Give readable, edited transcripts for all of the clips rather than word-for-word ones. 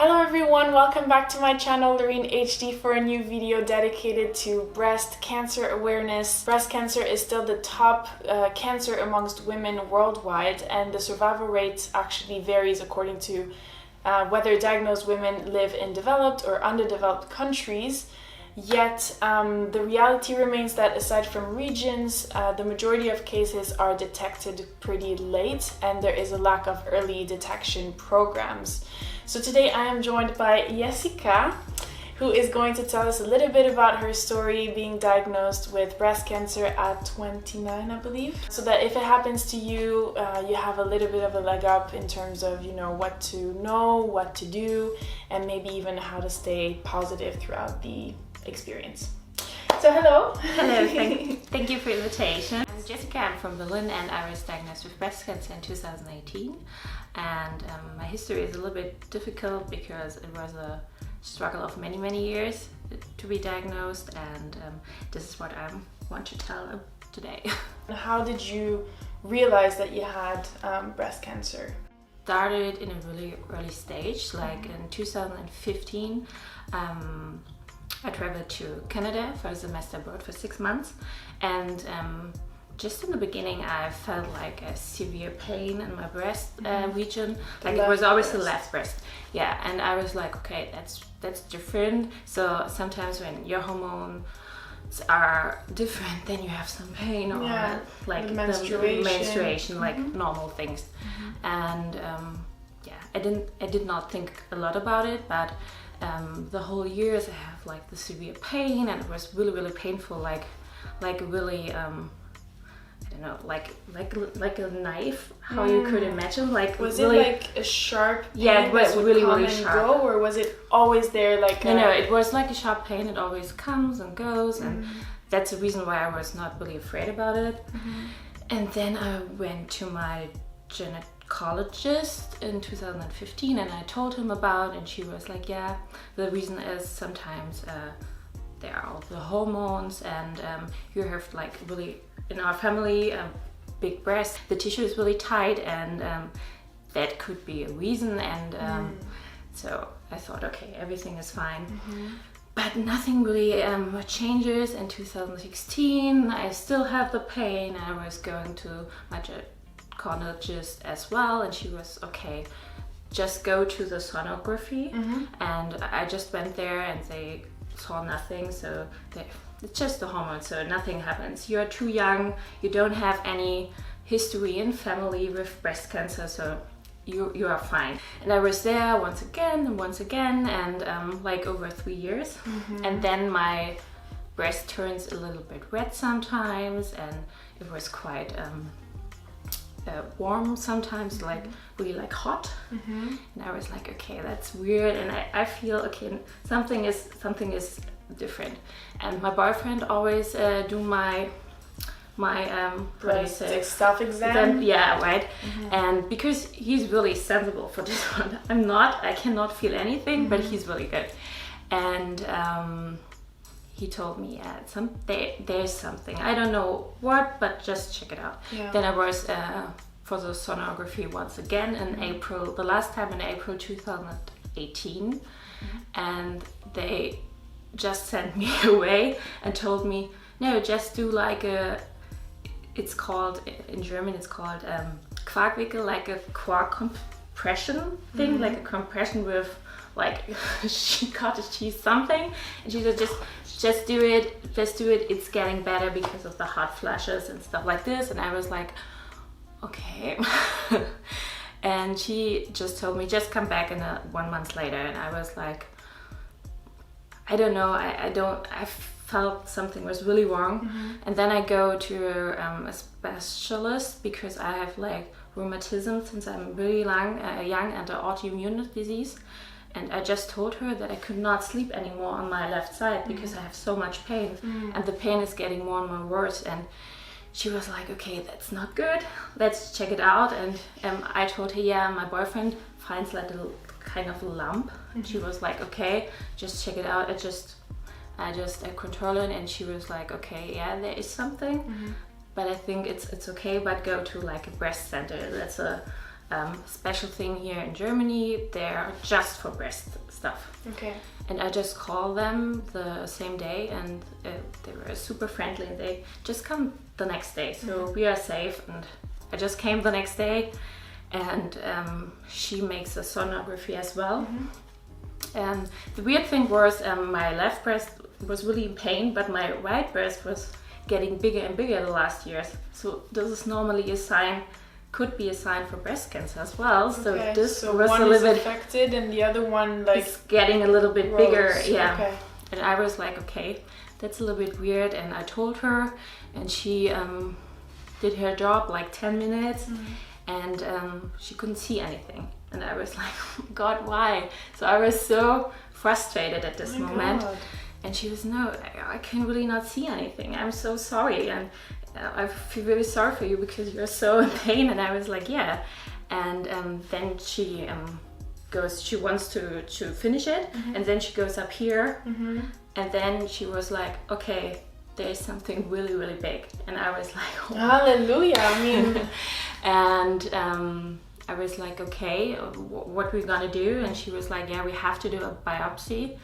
Hello everyone, welcome back to my channel Loreen HD for a new video dedicated to breast cancer awareness. Breast cancer is still the top cancer amongst women worldwide, and the survival rate actually varies according to whether diagnosed women live in developed or underdeveloped countries. Yet the reality remains that aside from regions, the majority of cases are detected pretty late, and there is a lack of early detection programs. So today I am joined by Jessica, who is going to tell us a little bit about her story being diagnosed with breast cancer at 29, I believe. So that if it happens to you, you have a little bit of a leg up in terms of, what to know, what to do, and maybe even how to stay positive throughout the experience. So hello. Hello, thank you for the invitation. I'm Jessica, I'm from Berlin, and I was diagnosed with breast cancer in 2018. And my history is a little bit difficult because it was a struggle of many years to be diagnosed, and this is what I want to tell today. How did you realize that you had breast cancer? Started in a really early stage, like in 2015. I traveled to Canada for a semester abroad for 6 months, and just in the beginning I felt like a severe pain in my breast region, like it was always the left breast. Yeah, and I was like, okay, that's different. So sometimes when your hormones are different, then you have some pain or like the menstruation, like normal things. And I did not think a lot about it, but the whole years I have like the severe pain, and it was really painful, like really I don't know, like a knife, how you could imagine, like was really, it like a sharp pain? Yeah, it was really sharp. Go, or was it always there? Like no, it was like a sharp pain. It always comes and goes, and that's the reason why I was not really afraid about it. And then I went to my gynecologist in 2015, and I told him about, and she was like, yeah, the reason is sometimes there are all the hormones, and you have like really, in our family, big breasts, the tissue is really tight, and that could be a reason. And so I thought, okay, everything is fine. But nothing really changes. In 2016 I still have the pain. I was going to my gynecologist as well, and she was okay, just go to the sonography. And I just went there, and they saw nothing. So it's just the hormones, so nothing happens. You're too young, you don't have any history in family with breast cancer, so you are fine. And I was there once again, and like over 3 years. And then my breast turns a little bit red sometimes, and it was quite warm sometimes, like really like hot. And I was like, okay, that's weird, and I feel okay, something is different. And my boyfriend always do my like self-exam. Yeah, right. And because he's really sensible for this one, I cannot feel anything, but he's really good. And he told me, there's something, I don't know what, but just check it out. Then I was for the sonography once again in April, the last time in April 2018, and they just sent me away and told me, no, just do like it's called, in German it's called Quarkwickel, like a quark compression thing, like a compression with like cottage cheese something. And she said, just do it, it's getting better because of the hot flashes and stuff like this. And I was like, okay. And she just told me, just come back in 1 month later. And I was like, I don't know, I felt something was really wrong. And then I go to a specialist because I have like rheumatism since I'm really young, and an autoimmune disease. And I just told her that I could not sleep anymore on my left side because I have so much pain, and the pain is getting more and more worse. And she was like, okay, that's not good, let's check it out. And I told her, yeah, my boyfriend finds like a kind of lump. And she was like, okay, just check it out. I just control it. And she was like, okay, yeah, there is something, but I think it's okay, but go to like a breast center. That's a special thing here in Germany. They're just for breast stuff. Okay. And I just called them the same day, and they were super friendly. And they just come the next day, so we are safe. And I just came the next day, and she makes a sonography as well. And the weird thing was, my left breast was really in pain, but my right breast was getting bigger and bigger the last years. So this is normally a sign, could be a sign for breast cancer as well. So this was one a little is bit affected and the other one like it's getting a little bit grows. bigger. Yeah. Okay. And I was like, okay, that's a little bit weird. And I told her, and she did her job like 10 minutes, and she couldn't see anything. And I was like, oh God, why? So I was so frustrated at this moment. God. And she was, no, I can really not see anything. I'm so sorry. And I feel really sorry for you because you're so in pain. And I was like, yeah. And then she she wants to finish it. And then she goes up here. And then she was like, okay, there's something really, really big. And I was like, oh. Hallelujah. I mean, and I was like, okay, what are we gonna do? And she was like, yeah, we have to do a biopsy.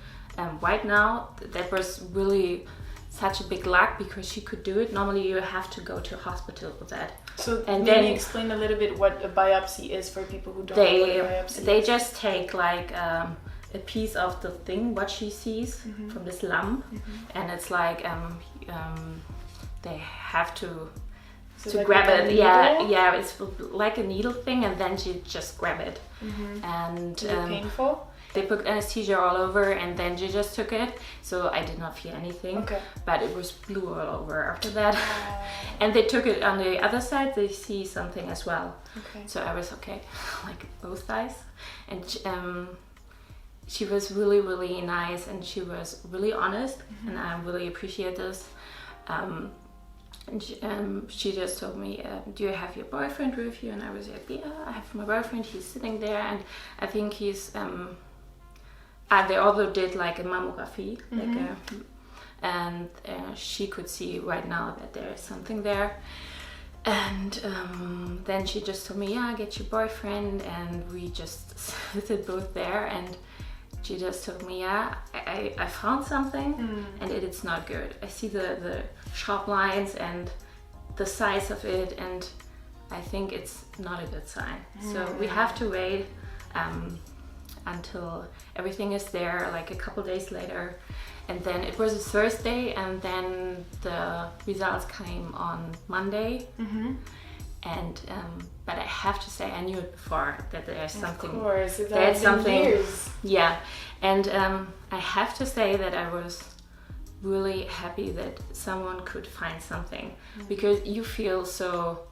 Right now, that was really such a big luck because she could do it. Normally, you have to go to a hospital with that. So and maybe then explain a little bit what a biopsy is for people who don't know what a biopsy they is. just take like a piece of the thing what she sees from this lump, and it's like they have to like grab a it. needle? Yeah, it's like a needle thing, and then she just grab it. And Is it painful? they put anesthesia all over, and then she just took it. So I did not feel anything, Okay. but it was blue all over after that. And they took it on the other side. They see something as well. Okay. So I was okay, like both sides. And she was really, really nice, and she was really honest, and I really appreciate this. And she just told me, do you have your boyfriend with you? And I was like, yeah, I have my boyfriend. He's sitting there, and I think he's. They also did like a mammography, and she could see right now that there is something there. And then she just told me, yeah, get your boyfriend, and we just sit both there, and she just told me, yeah, I found something, and it's not good. I see the sharp lines and the size of it, and I think it's not a good sign. So we have to wait until everything is there, like a couple days later. And then it was a Thursday, and then the results came on Monday. And but I have to say, I knew it before that there's something. Of course, there's something. Years. Yeah, and I have to say that I was really happy that someone could find something, because you feel so,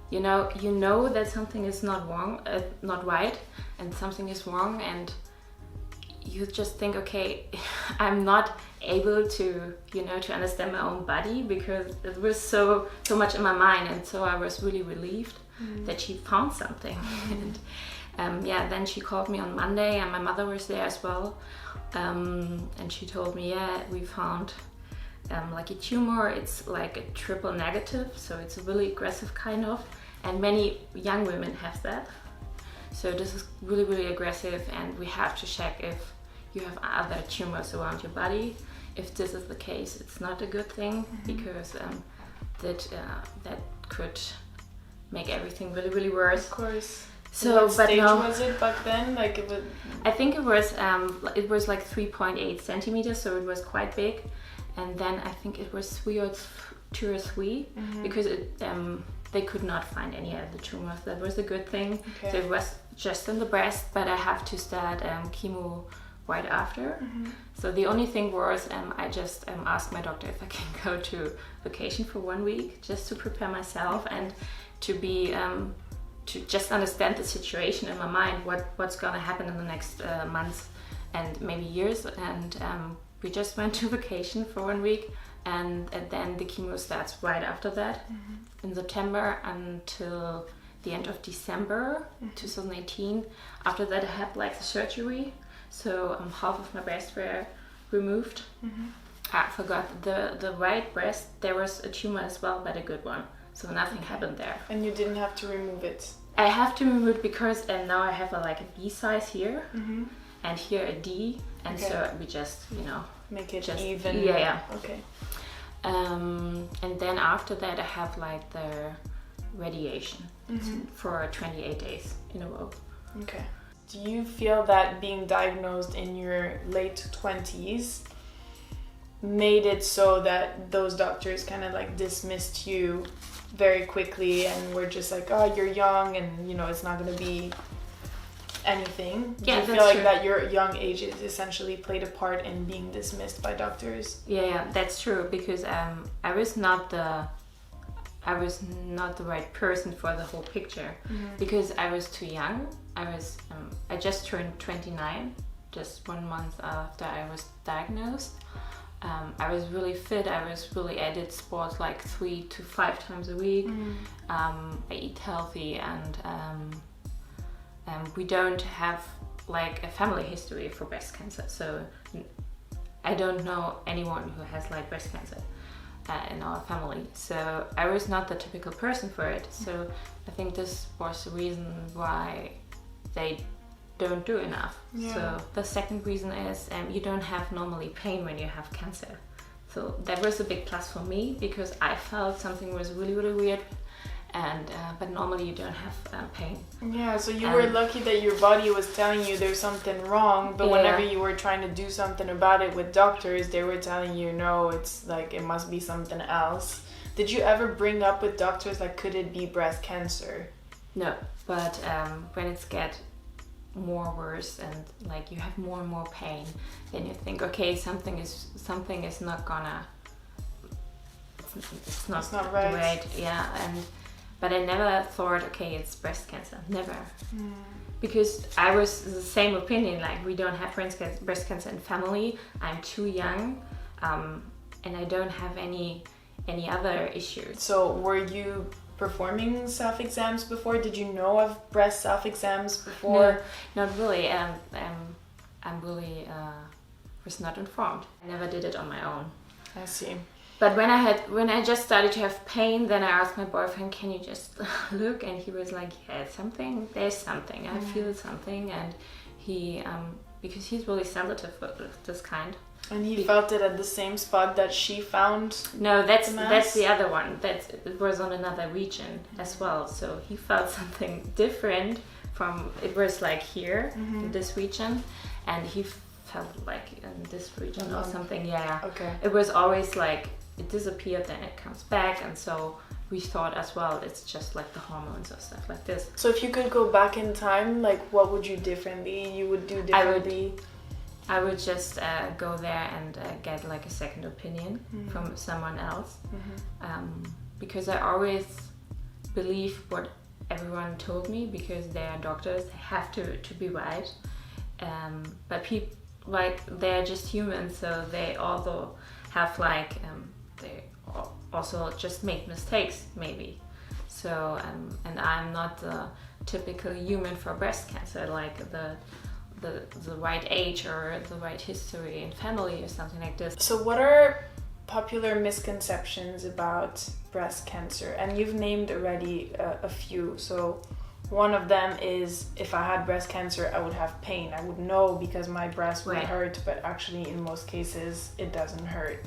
you know that something is not wrong, not right, and something is wrong, and you just think, okay, I'm not able to, to understand my own body, because it was so much in my mind, and so I was really relieved that she found something. And then she called me on Monday, and my mother was there as well, and she told me, yeah, we found like a tumor. It's like a triple negative, so it's a really aggressive kind of, and many young women have that. So this is really, really aggressive, and we have to check if you have other tumors around your body. If this is the case, it's not a good thing, because that could make everything really, really worse. Of course. So, what but stage no, was it back then? Like it was. I think it was like 3.8 centimeters, so it was quite big. And then I think it was 2 or 3, because they could not find any other tumors. That was a good thing. Okay. So it was just in the breast, but I have to start chemo right after. So the only thing was, I just asked my doctor if I can go to vacation for 1 week, just to prepare myself and to be to just understand the situation in my mind, what's gonna happen in the next months and maybe years. And we just went to vacation for 1 week, and then the chemo starts right after that, in September until the end of December 2018. After that, I had like the surgery, so half of my breasts were removed. I forgot the right breast, there was a tumor as well, but a good one, so nothing happened there. And you didn't have to remove it? I have to remove it because now I have like a B size here, and here a D, and so we just, you know, make it just even. Yeah. Okay. And then after that, I have like the radiation for 28 days in a row. Okay. Do you feel that being diagnosed in your late 20s made it so that those doctors kind of like dismissed you very quickly and were just like, oh, you're young and, you know, it's not going to be anything? Do you feel like that your young age is essentially played a part in being dismissed by doctors? Yeah, that's true, because I was not the right person for the whole picture, because I was too young. I just turned 29, just 1 month after I was diagnosed. I was really fit. I did sports like 3 to 5 times a week. I eat healthy, and we don't have like a family history for breast cancer. So I don't know anyone who has like breast cancer in our family. So I was not the typical person for it. So I think this was the reason why they don't do enough. So the second reason is you don't have normally pain when you have cancer. So that was a big plus for me, because I felt something was really, really weird, and but normally you don't have pain. Yeah, so you were lucky that your body was telling you there's something wrong, but whenever you were trying to do something about it with doctors, they were telling you, no, it's like it must be something else. Did you ever bring up with doctors like, could it be breast cancer? No, but when it's get more worse and like you have more and more pain, then you think, okay, something is not gonna, it's not right. Yeah, but I never thought, okay, it's breast cancer. Never. Because I was the same opinion, like we don't have breast cancer in family. I'm too young, and I don't have any other issues. So were you performing self-exams before? Did you know of breast self-exams before? No, not really. I'm really was not informed. I never did it on my own. I see. But when I just started to have pain, then I asked my boyfriend, can you just look? And he was like, yeah, there's something. I feel something. And he, because he's really sensitive for this kind. And he felt it at the same spot that she found? No, that's the other one. It was on another region as well. So he felt something different it was like here, in this region. And he felt like in this region or something, Okay. It was always like, it disappeared, then it comes back, and so we thought as well it's just like the hormones or stuff like this. So if you could go back in time, like what would you do differently? I would just go there and get like a second opinion from someone else, because I always believe what everyone told me, because they are doctors, they have to be right, but people, like, they're just humans, so they also have like they also just make mistakes maybe. So and I'm not the typical human for breast cancer, like the right age or the right history in family or something like this. So what are popular misconceptions about breast cancer? And you've named already a few. So one of them is, if I had breast cancer, I would have pain. I would know because my breast would hurt, but actually in most cases it doesn't hurt.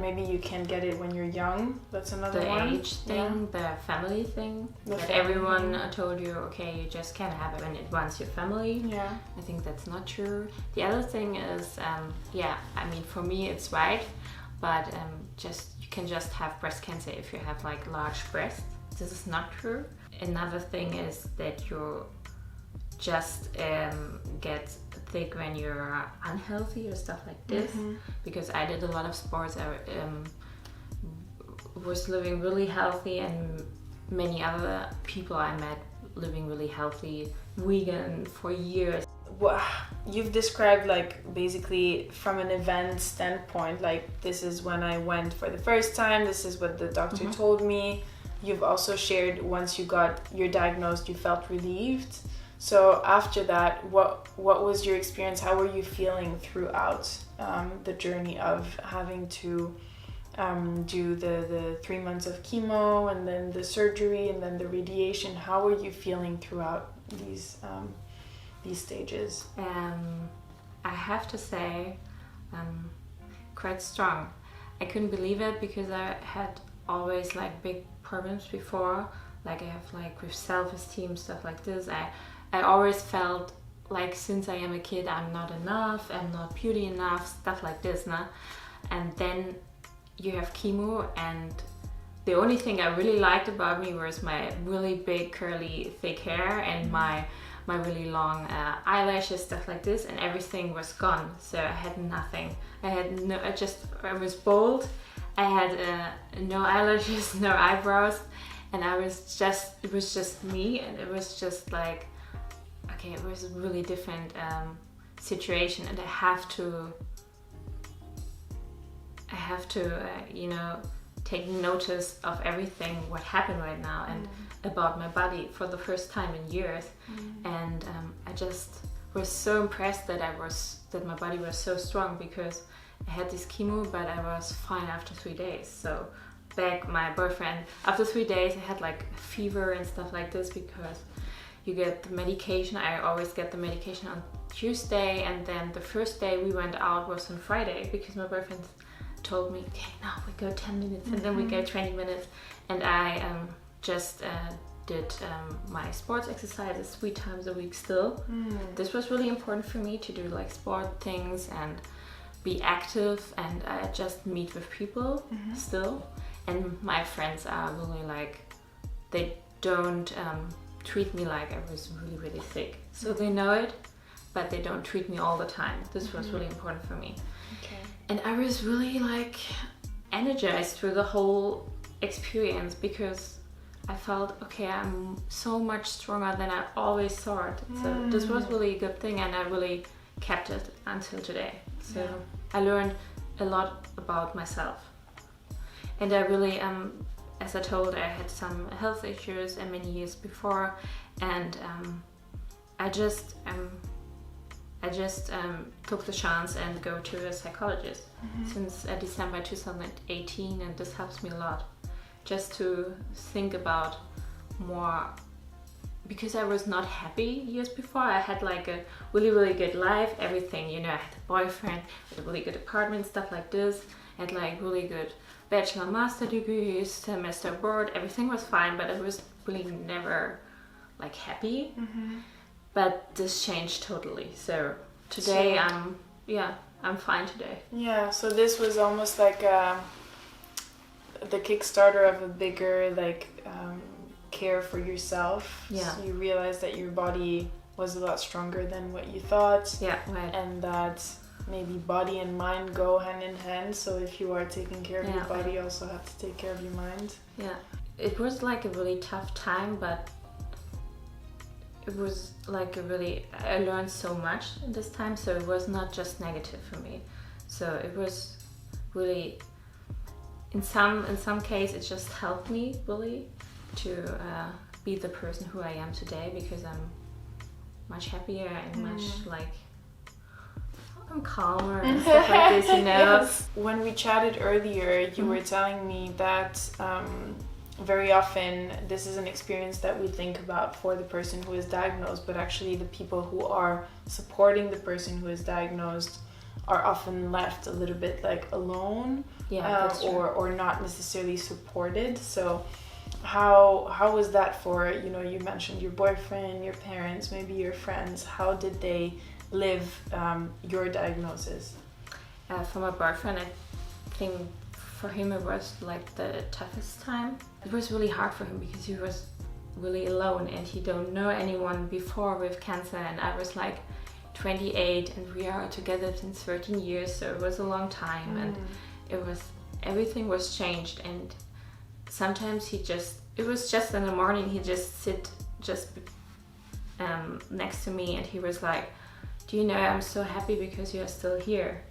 Maybe you can get it when you're young. That's another one. The age thing, the family thing. Everyone told you, okay, you just can't have it when it runs your family. Yeah. I think that's not true. The other thing is, I mean, for me it's right, but you can just have breast cancer if you have like large breasts. This is not true. Another thing is that you just get thick when you're unhealthy or stuff like this, because I did a lot of sports. I was living really healthy, and many other people I met living really healthy, vegan for years. Well, you've described like basically from an event standpoint, like this is when I went for the first time, this is what the doctor told me. You've also shared once you got your diagnosed, you felt relieved. So after that, what was your experience? How were you feeling throughout the journey of having to do the 3 months of chemo and then the surgery and then the radiation. How were you feeling throughout these stages? I have to say, quite strong. I couldn't believe it because I had always like big problems before. Like I have like with self-esteem, stuff like this. I always felt like since I am a kid, I'm not enough, I'm not beauty enough, stuff like this, nah? And then you have chemo, and the only thing I really liked about me was my really big curly thick hair and my really long eyelashes, stuff like this, and everything was gone. So I had nothing. I was bald. I had no eyelashes, no eyebrows, and it was just me, and it was just like, okay, it was a really different situation, and I have to you know, take notice of everything what happened right now and about my body for the first time in years. And I just was so impressed that my body was so strong, because I had this chemo, but I was fine after 3 days. So my boyfriend, after 3 days I had like fever and stuff like this, because you get the medication. I always get the medication on Tuesday, and then the first day we went out was on Friday, because my boyfriend told me, okay, now we go 10 minutes and then we go 20 minutes. And I just did my sports exercises 3 times a week still. This was really important for me to do like sport things and be active, and I just meet with people still. And my friends are really like, they don't treat me like I was really, really sick. So they know it, but they don't treat me all the time. This was really important for me. Okay. And I was really like energized through the whole experience, because I felt, okay, I'm so much stronger than I always thought. So this was really a good thing, and I really kept it until today. So I learned a lot about myself. And I really, as I told, I had some health issues many years before, and I just took the chance and go to a psychologist since December 2018, and this helps me a lot just to think about more, because I was not happy years before. I had like a really, really good life, everything, you know, I had a boyfriend, had a really good apartment, stuff like this. I had like really good bachelor, master degrees, semester abroad, everything was fine, but I was really never like happy. But this changed totally. So today I'm fine today. Yeah, so this was almost like the Kickstarter of a bigger like care for yourself. Yeah. So you realized that your body was a lot stronger than what you thought. Yeah, right. And that maybe body and mind go hand in hand. So if you are taking care of your body, you also have to take care of your mind. Yeah. It was like a really tough time, but it was like I learned so much in this time, so it was not just negative for me. So it was really, in some case, it just helped me really to be the person who I am today, because I'm much happier and much like, I'm calmer and stuff like this, you know. Yes. When we chatted earlier, you were telling me that very often this is an experience that we think about for the person who is diagnosed, but actually the people who are supporting the person who is diagnosed are often left a little bit like alone, or not necessarily supported. So how was that for, you know, you mentioned your boyfriend, your parents, maybe your friends. How did they live your diagnosis? For my boyfriend, I think for him it was like the toughest time. It was really hard for him because he was really alone and he don't know anyone before with cancer, and I was like 28 and we are together since 13 years, so it was a long time. And everything was changed, and sometimes it was just in the morning he just sit next to me and he was like, do you know, I'm so happy because you're still here.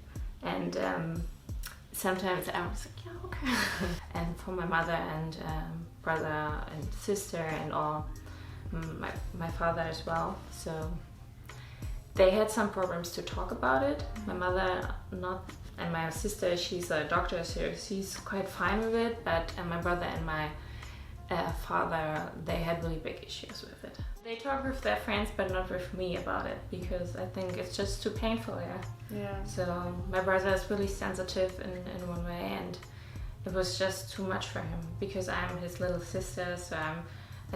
And sometimes I was like, yeah, okay. And for my mother and brother and sister and all, my father as well, so they had some problems to talk about it. My mother not And my sister, she's a doctor, so she's quite fine with it. But my brother and my father, they had really big issues with it. They talk with their friends, but not with me about it, because I think it's just too painful. Yeah. So my brother is really sensitive in one way, and it was just too much for him, because I'm his little sister, so I'm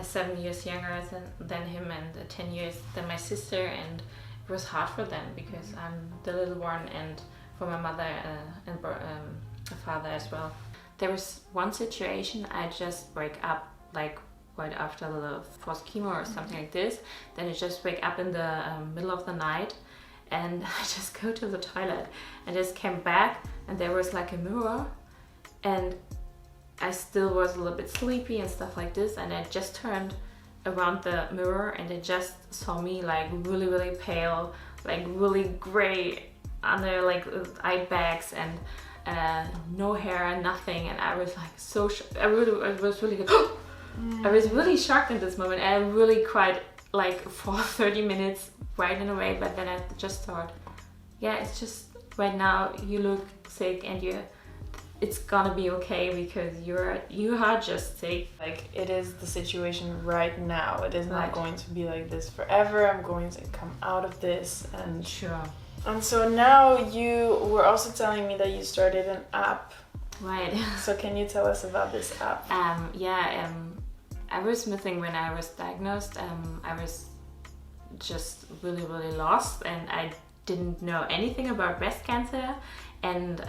7 years younger than him, and 10 years than my sister, and it was hard for them because I'm the little one, and for my mother and father as well. There was one situation I just wake up like right after the fourth chemo or something like this. Then I just wake up in the middle of the night, and I just go to the toilet and just came back, and there was like a mirror, and I still was a little bit sleepy and stuff like this, and I just turned around the mirror and I just saw me like really pale, like really gray under like eye bags, and no hair, nothing, and I was like so I was really good. I was really shocked in this moment, and I really cried like for 30 minutes right in a way, but then I just thought, yeah, it's just right now you look sick, and it's gonna be okay, because you are just sick. Like, it is the situation right now. It is not Right. going to be like this forever. I'm going to come out of this. And Sure. so now you were also telling me that you started an app. Right. So can you tell us about this app? I was missing when I was diagnosed. I was just really lost, and I didn't know anything about breast cancer, and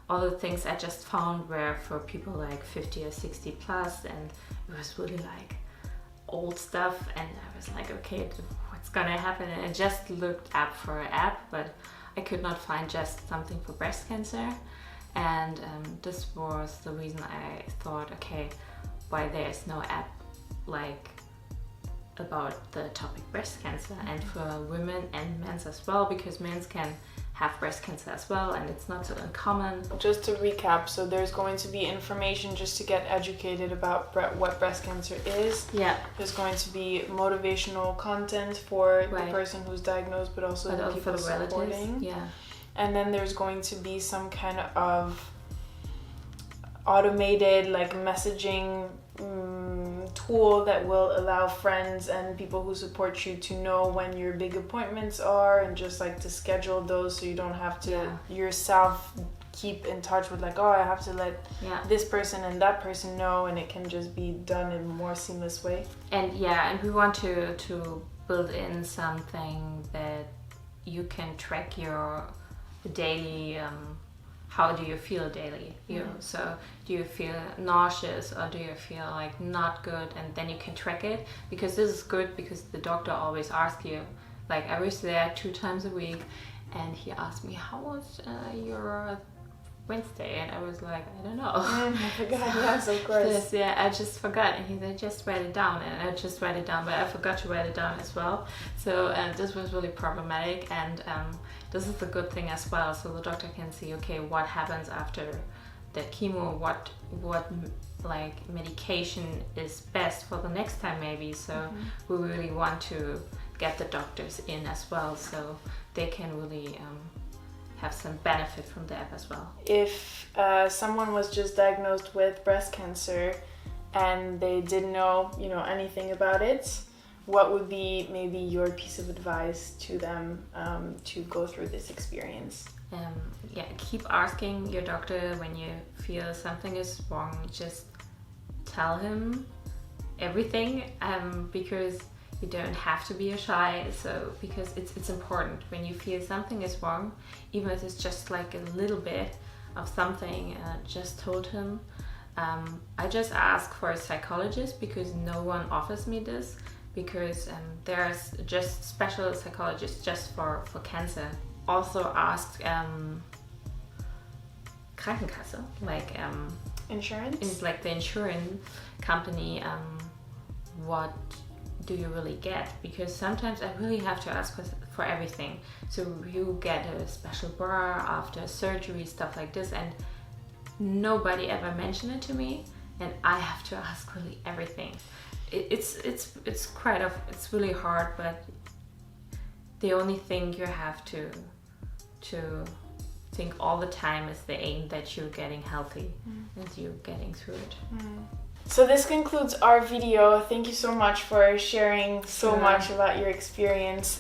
all the things I just found were for people like 50 or 60 plus, and it was really like old stuff, and I was like, okay, what's gonna happen? And I just looked up for an app, but I could not find just something for breast cancer, and this was the reason I thought, okay, why there's no app like about the topic breast cancer, and for women and men as well, because men can have breast cancer as well, and it's not so uncommon. Just to recap, so there's going to be information just to get educated about what breast cancer is. Yeah. There's going to be motivational content for Right. the person who's diagnosed, but also the also people for the relatives. supporting. Yeah. And then there's going to be some kind of automated like messaging tool that will allow friends and people who support you to know when your big appointments are, and just like to schedule those, so you don't have to yourself keep in touch with like, oh, I have to let this person and that person know, and it can just be done in a more seamless way. And we want to build in something that you can track your daily how do you feel daily? So do you feel nauseous, or do you feel like not good? And then you can track it, because this is good, because the doctor always asks you. Like, I was there 2 times a week, and he asked me, how was your Wednesday? And I was like, I don't know. I forgot. Yes, of course. Yes, I just forgot. And he said, just write it down. And I just write it down, but I forgot to write it down as well. So this was really problematic, and this is the good thing as well. So the doctor can see, okay, what happens after the chemo, what like medication is best for the next time maybe. So we really want to get the doctors in as well, so they can really have some benefit from the app as well. If someone was just diagnosed with breast cancer and they didn't know, anything about it, what would be maybe your piece of advice to them to go through this experience? Keep asking your doctor when you feel something is wrong. Just tell him everything, because you don't have to be shy. So because it's important when you feel something is wrong, even if it's just like a little bit of something. Just told him. I just asked for a psychologist, because no one offers me this, because there's just special psychologists just for cancer. Also asked Krankenkasse, like insurance, like the insurance company, what do you really get? Because sometimes I really have to ask for everything. So you get a special bra after surgery, stuff like this, and nobody ever mentioned it to me, and I have to ask really everything. It's really hard, but the only thing you have to think all the time is the aim that you're getting healthy as you're getting through it. So this concludes our video. Thank you so much for sharing so Sure. much about your experience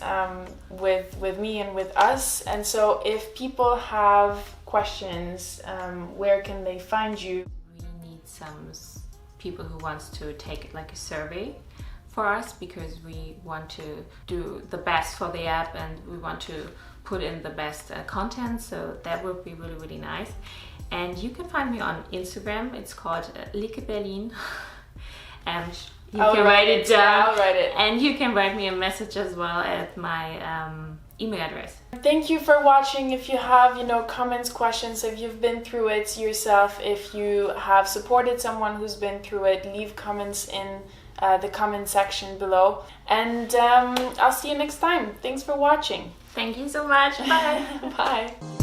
with me and with us. And so if people have questions, where can they find you? We need some people who wants to take like a survey for us, because we want to do the best for the app and we want to put in the best content, so that would be really, really nice. And you can find me on Instagram. It's called Lieke Berlin. And you can write it down. I'll write it. And you can write me a message as well at my email address. Thank you for watching. If you have, comments, questions, if you've been through it yourself, if you have supported someone who's been through it, leave comments in the comment section below. And I'll see you next time. Thanks for watching. Thank you so much. Bye. Bye.